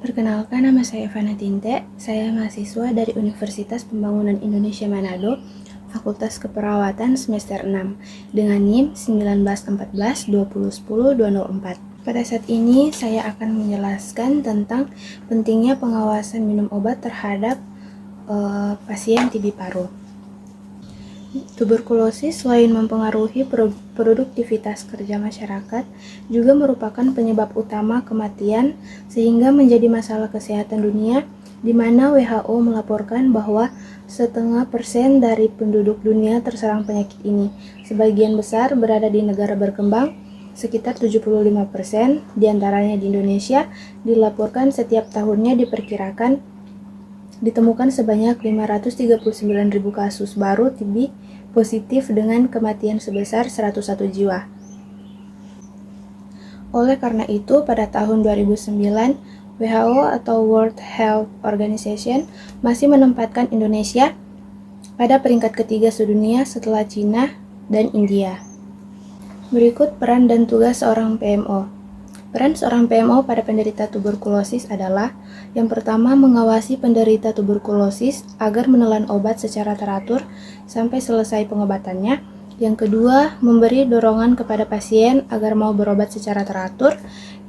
Perkenalkan, nama saya Fana Tinte. Saya mahasiswa dari Universitas Pembangunan Indonesia Manado, Fakultas Keperawatan semester 6, dengan NIM 1914-2010-204. Pada saat ini, saya akan menjelaskan tentang pentingnya pengawasan minum obat terhadap pasien TB paru. Tuberkulosis selain mempengaruhi produktivitas kerja masyarakat, juga merupakan penyebab utama kematian sehingga menjadi masalah kesehatan dunia, di mana WHO melaporkan bahwa 0,5% dari penduduk dunia terserang penyakit ini. Sebagian besar berada di negara berkembang, sekitar 75% diantaranya di Indonesia, dilaporkan setiap tahunnya diperkirakan ditemukan sebanyak 539.000 kasus baru TB positif dengan kematian sebesar 101 jiwa. Oleh karena itu, pada tahun 2009, WHO atau World Health Organization masih menempatkan Indonesia pada peringkat ketiga sedunia setelah Cina dan India. Berikut peran dan tugas seorang PMO. Peran seorang PMO pada penderita tuberkulosis adalah: yang pertama, mengawasi penderita tuberkulosis agar menelan obat secara teratur sampai selesai pengobatannya. Yang kedua, memberi dorongan kepada pasien agar mau berobat secara teratur.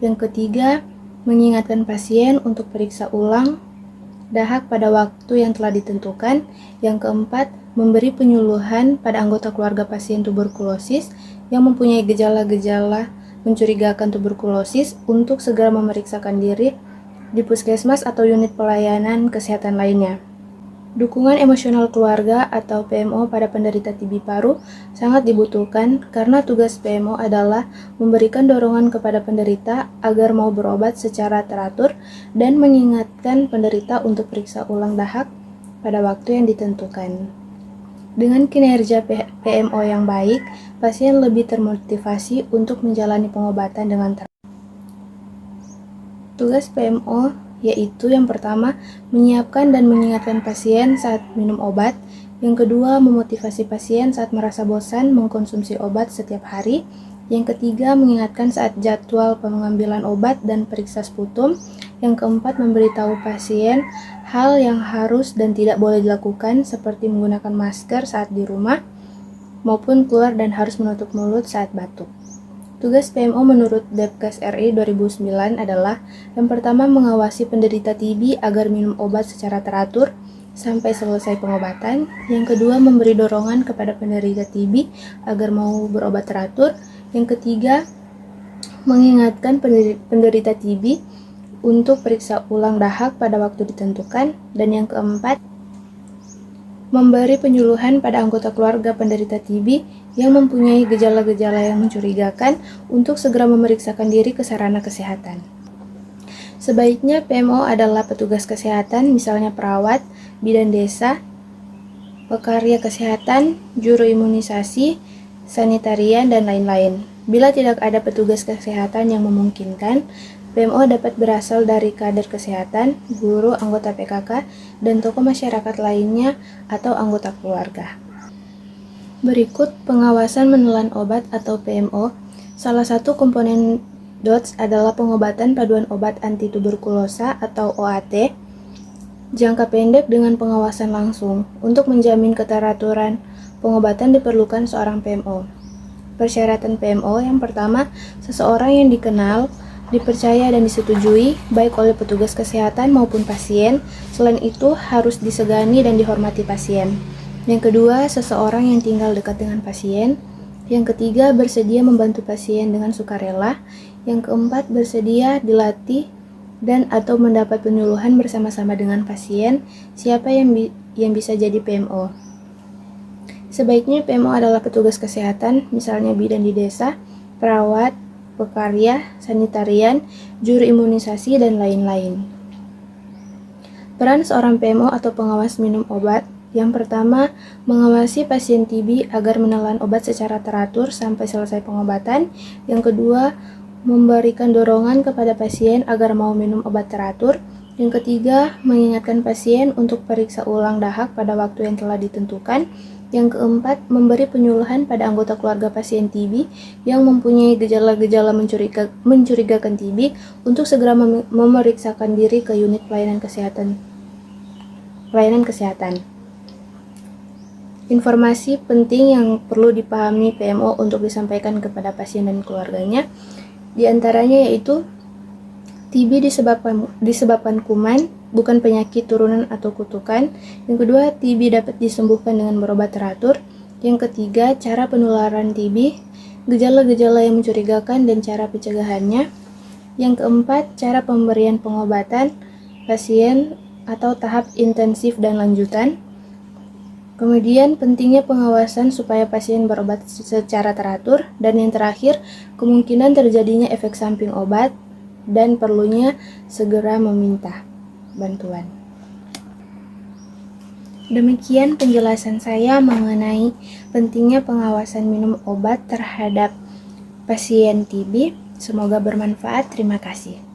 Yang ketiga, mengingatkan pasien untuk periksa ulang dahak pada waktu yang telah ditentukan. Yang keempat, memberi penyuluhan pada anggota keluarga pasien tuberkulosis yang mempunyai gejala-gejala mencurigakan tuberkulosis untuk segera memeriksakan diri di puskesmas atau unit pelayanan kesehatan lainnya. Dukungan emosional keluarga atau PMO pada penderita TB paru sangat dibutuhkan karena tugas PMO adalah memberikan dorongan kepada penderita agar mau berobat secara teratur dan mengingatkan penderita untuk periksa ulang dahak pada waktu yang ditentukan. Dengan kinerja PMO yang baik, pasien lebih termotivasi untuk menjalani pengobatan dengan teratur. Tugas PMO yaitu yang pertama, menyiapkan dan mengingatkan pasien saat minum obat. Yang kedua, memotivasi pasien saat merasa bosan mengkonsumsi obat setiap hari. Yang ketiga, mengingatkan saat jadwal pengambilan obat dan periksa sputum. Yang keempat, memberitahu pasien hal yang harus dan tidak boleh dilakukan seperti menggunakan masker saat di rumah maupun keluar dan harus menutup mulut saat batuk. Tugas PMO menurut Depkes RI 2009 adalah: yang pertama, mengawasi penderita TB agar minum obat secara teratur sampai selesai pengobatan. Yang kedua, memberi dorongan kepada penderita TB agar mau berobat teratur. Yang ketiga, mengingatkan penderita TB untuk periksa ulang dahak pada waktu ditentukan. Dan yang keempat, memberi penyuluhan pada anggota keluarga penderita TB yang mempunyai gejala-gejala yang mencurigakan untuk segera memeriksakan diri ke sarana kesehatan. Sebaiknya PMO adalah petugas kesehatan, misalnya perawat, bidan desa, pekarya kesehatan, juru imunisasi, sanitarian, dan lain-lain. Bila tidak ada petugas kesehatan yang memungkinkan, PMO dapat berasal dari kader kesehatan, guru, anggota PKK, dan tokoh masyarakat lainnya atau anggota keluarga. Berikut pengawasan menelan obat atau PMO. Salah satu komponen DOTS adalah pengobatan paduan obat anti tuberkulosa atau OAT jangka pendek dengan pengawasan langsung. Untuk menjamin keteraturan pengobatan diperlukan seorang PMO. Persyaratan PMO yang pertama, seseorang yang dikenal, dipercaya dan disetujui baik oleh petugas kesehatan maupun pasien. Selain itu, harus disegani dan dihormati pasien. Yang kedua, seseorang yang tinggal dekat dengan pasien. Yang ketiga, bersedia membantu pasien dengan sukarela. Yang keempat, bersedia dilatih dan atau mendapat penyuluhan bersama-sama dengan pasien. Siapa yang bisa jadi PMO? Sebaiknya PMO adalah petugas kesehatan, misalnya bidan di desa, perawat, pekarya, sanitarian, juru imunisasi, dan lain-lain. Peran seorang PMO atau pengawas minum obat. Yang pertama, mengawasi pasien TB agar menelan obat secara teratur sampai selesai pengobatan. Yang kedua, memberikan dorongan kepada pasien agar mau minum obat teratur. Yang ketiga, mengingatkan pasien untuk periksa ulang dahak pada waktu yang telah ditentukan. Yang keempat, memberi penyuluhan pada anggota keluarga pasien TB yang mempunyai gejala-gejala mencurigakan TB untuk segera memeriksakan diri ke unit pelayanan kesehatan. Informasi penting yang perlu dipahami PMO untuk disampaikan kepada pasien dan keluarganya, diantaranya yaitu TB disebabkan kuman, bukan penyakit turunan atau kutukan. Yang kedua, TB dapat disembuhkan dengan berobat teratur. Yang ketiga, cara penularan TB, gejala-gejala yang mencurigakan dan cara pencegahannya. Yang keempat, cara pemberian pengobatan pasien atau tahap intensif dan lanjutan. Kemudian pentingnya pengawasan supaya pasien berobat secara teratur. Dan yang terakhir, kemungkinan terjadinya efek samping obat dan perlunya segera meminta bantuan. Demikian penjelasan saya mengenai pentingnya pengawasan minum obat terhadap pasien TB. Semoga bermanfaat. Terima kasih.